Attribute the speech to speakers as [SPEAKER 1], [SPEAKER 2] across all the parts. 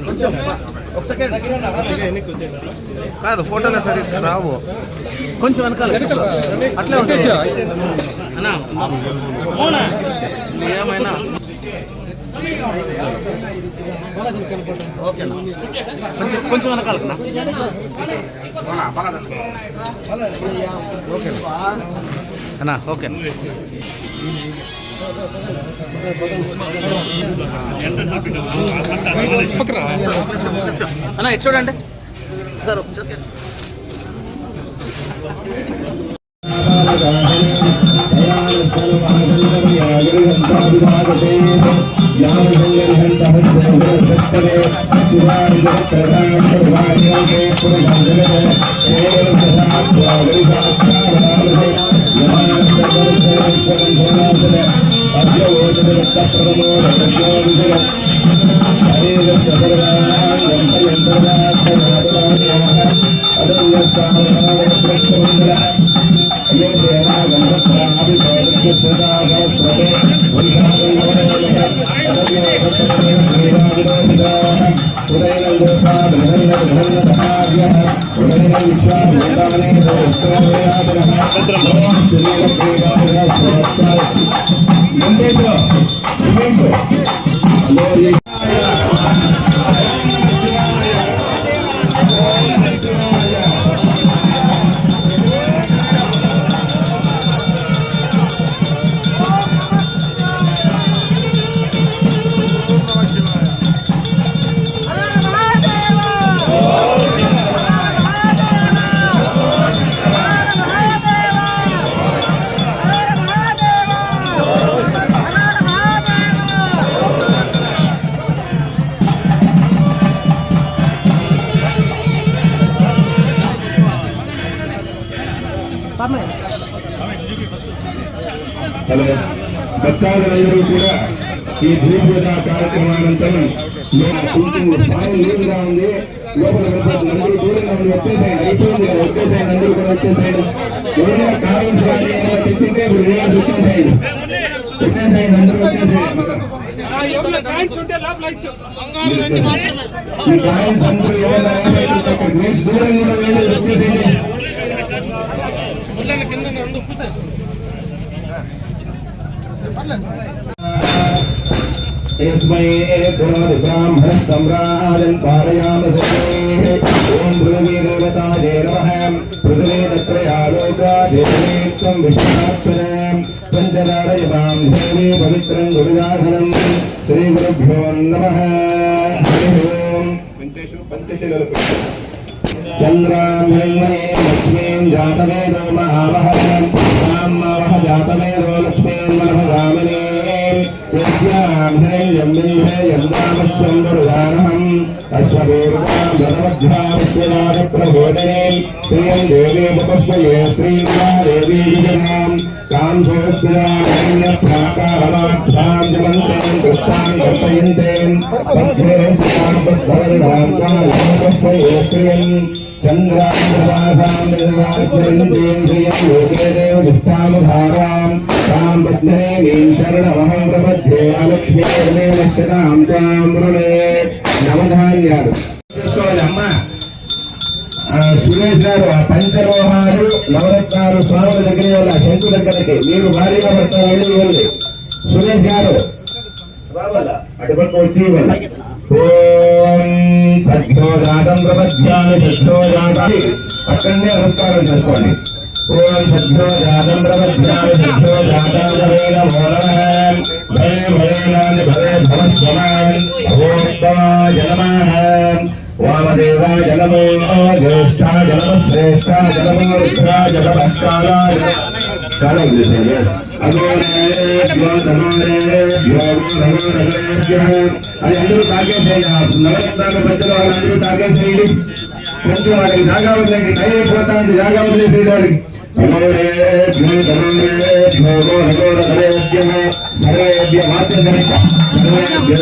[SPEAKER 1] కొంచెం ఒక సెకండ్ కాదు, ఫోటోలే సరిగ్గా రావు, కొంచెం వెనకాల అట్లే ఉంటాయి అన్నా. ఏమైనా ఓకేనా, కొంచెం కొంచెం వెనకాలనా? ఓకేనా అన్నా, ఓకేనా. అన్నా ఇటు చూడండి సార్.
[SPEAKER 2] భక్తాదులందరూ కూడా ఈ భూమి పూజ కార్యక్రమానంతరం కొంచెం పాలు నీరుగా ఉంది, లోపల అందరూ దూరంగా ఉంది, వచ్చేసాయండి, అయిపోయింది కదా, వచ్చేసాయండి, అందరూ కూడా వచ్చేసాయండి. ఎవరైనా కావాల్సి కానీ తెచ్చింటే ఇప్పుడు రిలాక్స్ వచ్చేసాయండి, అందరూ వచ్చేసాయండి. ఈ కాయిన్స్ అందరూ ఎవరైనా దూరంగా కూడా వచ్చేసాయండి. तस्मै ब्राह्मणस्तम्राजन् पारयामसे। ओं पृथिवी देवतायै नमः। पृथिवी तत्रयालोकादेवी त्वं विष्णुनाथने पञ्चनारयवां देवी पवित्रं गुरुदासनं। श्रीगुरुभ्यो नमः। हरिः ओं। पंचशीलः चन्द्रां लक्ष्मीं जातवेदो महामहं रामः जातवेदो लक्ष्मीं मनोगामिनी यस्यां हिरण्यं बिल्हयं रामस्वं वरुदानहम् अश्ववीर्वां जनमध्याविश्वनाथ प्रबोधिनीं श्रियं देवीमुपस्मये श्रीमहादेवी विजयां कांसोऽस्मिन्नप्राकारमाभ्यां जलन्तीं कृष्णां कर्तयन्तीं पद्मे स्थितां पद्मवर्णां कालमुपस्मये श्रियं चन्द्रां निरवार्जयन्तीं श्रियं लोके देवनिष्ठामुधारां तां पद्मनीं शरणमहं प्रपद्ये अलक्ष्मीर्मेलश्यतां त्वां वृणे नवधान्याలు చేసుకోవాలమ్మా. సురేష్ గారు ఆ పంచలోహాలు నవరత్నాలు స్వాముల దగ్గర వాళ్ళ శంకు దగ్గరకి మీరు భారీగా భర్త వెళ్ళి సురేష్ గారు అటుపక్క వచ్చి ఓం సద్యోజాతం ప్రపద్యామి సద్యోజాతాన్ని అక్కడనే నమస్కారం చేసుకోండి. ఓం సద్యోజాతం ప్రపద్యామి సద్యోజాతాయ నమో నమః. భయే భయేనాది భవే భవస్వమాన్ భవోత్తమాయ నమః. వామదేవాయ నమో జ్యేష్ఠాయ నమః శ్రేష్ఠాయ నమో రుద్రాయ నమః కాలాయ కాలం చేసేది అది అందరూ తాగేసేయండి. నవరత్నాల మధ్యలో వాళ్ళందరూ తాగేసేయండి. కొంచెం వాడికి జాగా వదిలేండి, టైం అయిపోతుంది, జాగా వదిలేసేయండి వాడికి. సర్వేభ్య మాత్రం సర్వేభ్య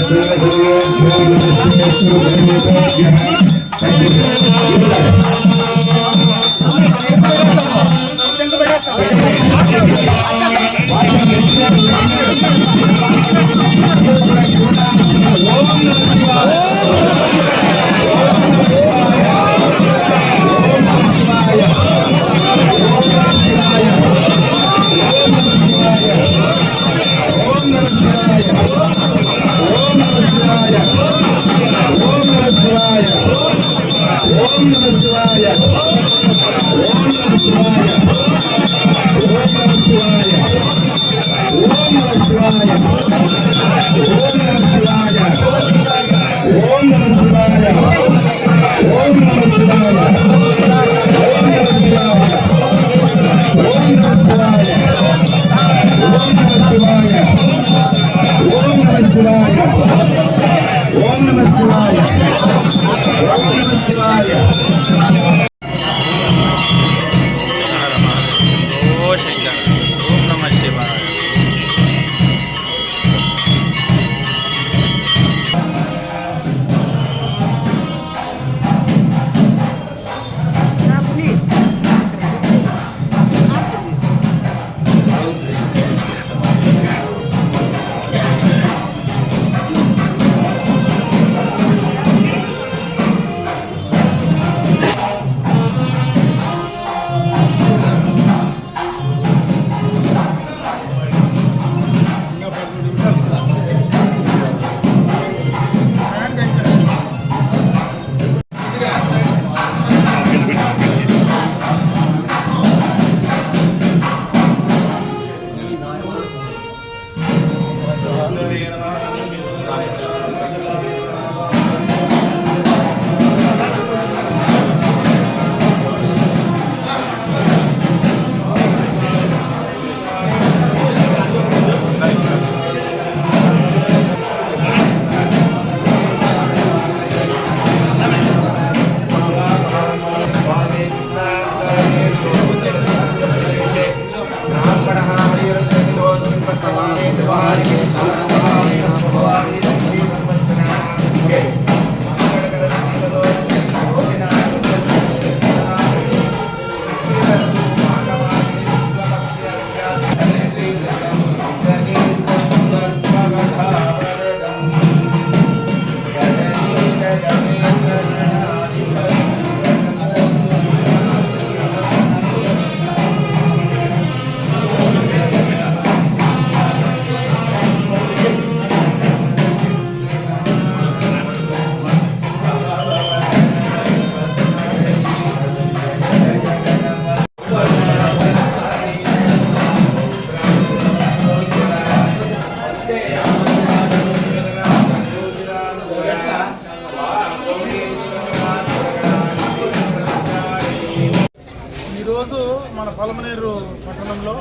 [SPEAKER 3] ఈరోజు మన పలమనేరు పట్టణంలో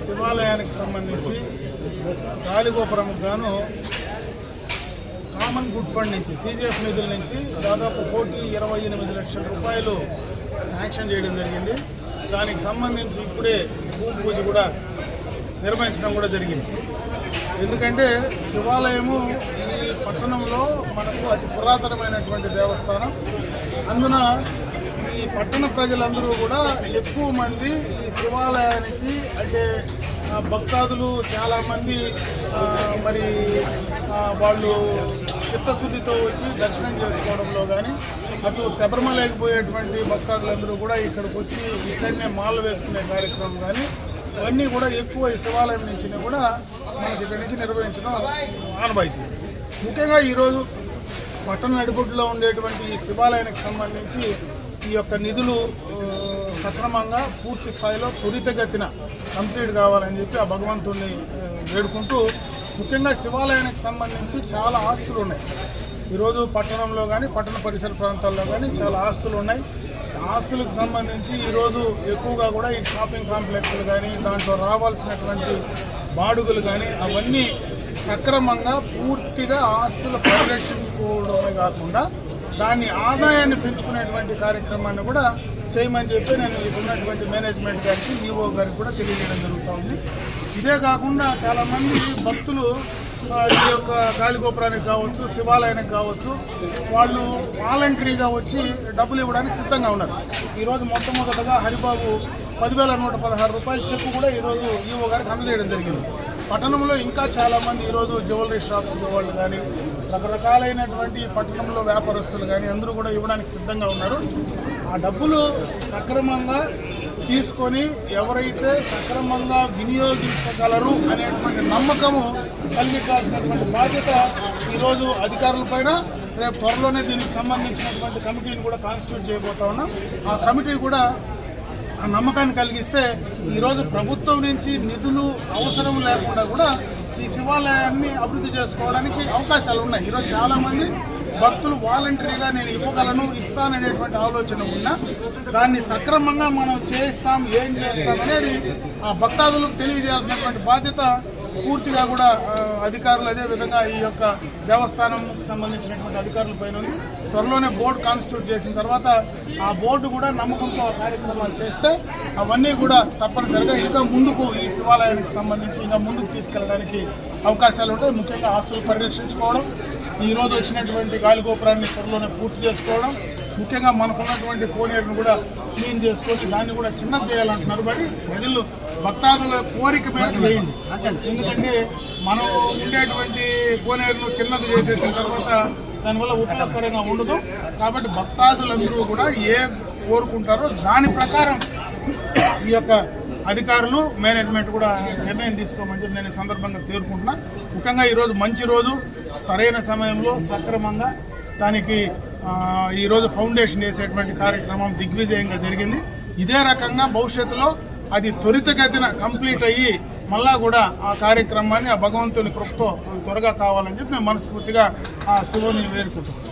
[SPEAKER 3] శివాలయానికి సంబంధించి గాలిగోపురంకు గాను కామన్ గుడ్ ఫండ్ నుంచి CGF నిధుల నుంచి దాదాపు 1,28 లక్షల రూపాయలు శాంక్షన్ చేయడం జరిగింది. దానికి సంబంధించి ఇప్పుడే భూమి పూజ కూడా నిర్వహించడం కూడా జరిగింది. ఎందుకంటే శివాలయము ఈ పట్టణంలో మనకు అతి పురాతనమైనటువంటి దేవస్థానం. అందున ఈ పట్టణ ప్రజలందరూ కూడా ఎక్కువ మంది ఈ శివాలయానికి అంటే భక్తాదులు చాలామంది మరి వాళ్ళు చిత్తశుద్ధితో వచ్చి దర్శనం చేసుకోవడంలో కానీ అటు శబరిమలకి పోయేటువంటి భక్తాదులందరూ కూడా ఇక్కడికి వచ్చి ఇక్కడనే మాల వేసుకునే కార్యక్రమం కానీ ఇవన్నీ కూడా ఎక్కువ ఈ శివాలయం నుంచి కూడా మనకి ఇక్కడి నుంచి నిర్వహించడం ఆనవాయితీ. ముఖ్యంగా ఈరోజు పట్టణ నడిబొడ్డులో ఉండేటువంటి ఈ శివాలయానికి సంబంధించి ఈ యొక్క నిధులు సక్రమంగా పూర్తి స్థాయిలో త్వరితగతిన కంప్లీట్ కావాలని చెప్పి ఆ భగవంతుడిని వేడుకుంటూ, ముఖ్యంగా శివాలయానికి సంబంధించి చాలా ఆస్తులు ఉన్నాయి. ఈరోజు పట్టణంలో కానీ పట్టణ పరిసర ప్రాంతాల్లో కానీ చాలా ఆస్తులు ఉన్నాయి. ఆస్తులకు సంబంధించి ఈరోజు ఎక్కువగా కూడా ఈ షాపింగ్ కాంప్లెక్స్లు కానీ దాంట్లో రావాల్సినటువంటి బాడుగులు కానీ అవన్నీ సక్రమంగా పూర్తిగా ఆస్తులు పరిరక్షించుకోవడమే కాకుండా దాన్ని ఆదాయాన్ని పెంచుకునేటువంటి కార్యక్రమాన్ని కూడా చేయమని చెప్పి నేను ఉన్నటువంటి మేనేజ్మెంట్ గారికి ఈఓ గారికి కూడా తెలియజేయడం జరుగుతూ ఉంది. ఇదే కాకుండా చాలామంది భక్తులు ఈ యొక్క గాలిగోపురానికి కావచ్చు, శివాలయానికి కావచ్చు, వాళ్ళు వాలంటరీగా వచ్చి డబ్బులు ఇవ్వడానికి సిద్ధంగా ఉన్నారు. ఈరోజు మొట్టమొదటగా హరిబాబు 10,116 రూపాయల చెక్కు కూడా ఈరోజు ఈఓ గారికి అందజేయడం జరిగింది. పట్టణంలో ఇంకా చాలామంది ఈరోజు జ్యువెలరీ షాప్స్ వాళ్ళు కానీ రకరకాలైనటువంటి పట్టణంలో వ్యాపారస్తులు కానీ అందరూ కూడా ఇవ్వడానికి సిద్ధంగా ఉన్నారు. ఆ డబ్బులు సక్రమంగా తీసుకొని ఎవరైతే సక్రమంగా వినియోగించగలరు అనేటువంటి నమ్మకము కలిగించాల్సినటువంటి బాధ్యత ఈరోజు అధికారులపైన రేపు త్వరలోనే దీనికి సంబంధించినటువంటి కమిటీని కూడా కాన్స్టిట్యూట్ చేయబోతా ఉన్నాం. ఆ కమిటీ కూడా ఆ నమ్మకాన్ని కలిగిస్తే ఈరోజు ప్రభుత్వం నుంచి నిధులు అవసరం లేకుండా కూడా ఈ శివాలయాన్ని అభివృద్ధి చేసుకోవడానికి అవకాశాలు ఉన్నాయి. ఈరోజు చాలామంది భక్తులు వాలంటరీగా నేను ఇవ్వగలను ఇస్తాననేటువంటి ఆలోచన ఉన్నా దాన్ని సక్రమంగా మనం చేస్తాం ఏం చేస్తాం అనేది ఆ భక్తాదులకు తెలియజేయాల్సినటువంటి బాధ్యత పూర్తిగా కూడా అధికారులు అదేవిధంగా ఈ యొక్క దేవస్థానంకి సంబంధించినటువంటి అధికారుల పైన ఉంది. త్వరలోనే బోర్డు కాన్స్టిట్యూట్ చేసిన తర్వాత ఆ బోర్డు కూడా నమ్మకంతో ఆ కార్యక్రమాలు చేస్తే అవన్నీ కూడా తప్పనిసరిగా ఇంకా ముందుకు ఈ శివాలయానికి సంబంధించి ఇంకా ముందుకు తీసుకెళ్ళడానికి అవకాశాలు ఉంటాయి. ముఖ్యంగా ఆస్తులు పరిరక్షించుకోవడం, ఈ రోజు వచ్చినటువంటి గాలిగోపురాన్ని త్వరలోనే పూర్తి చేసుకోవడం, ముఖ్యంగా మనకున్నటువంటి కోనేరును కూడా క్లీన్ చేసుకొని దాన్ని కూడా చిన్నది చేయాలంటున్నారు. బట్టి ప్రజలు భక్తాదుల కోరిక మేరకు చేయండి. ఎందుకంటే మనం ఉండేటువంటి కోనేరును చిన్నది చేసేసిన తర్వాత దానివల్ల ఉపయోగకరంగా ఉండదు. కాబట్టి భక్తాదులందరూ కూడా ఏ కోరుకుంటారో దాని ప్రకారం ఈ యొక్క అధికారులు మేనేజ్మెంట్ కూడా నిర్ణయం తీసుకోమని చెప్పి నేను ఈ సందర్భంగా కోరుకుంటున్నా. ముఖ్యంగా ఈరోజు మంచి రోజు, సరైన సమయంలో సక్రమంగా దానికి ఈరోజు ఫౌండేషన్ వేసేటువంటి కార్యక్రమం దిగ్విజయంగా జరిగింది. ఇదే రకంగా భవిష్యత్తులో అది త్వరితగతిన కంప్లీట్ అయ్యి మళ్ళా కూడా ఆ కార్యక్రమాన్ని ఆ భగవంతుని కృపతో త్వరగా కావాలని చెప్పి నేను మనస్ఫూర్తిగా ఆ శివుని వేడుకుంటున్నాను.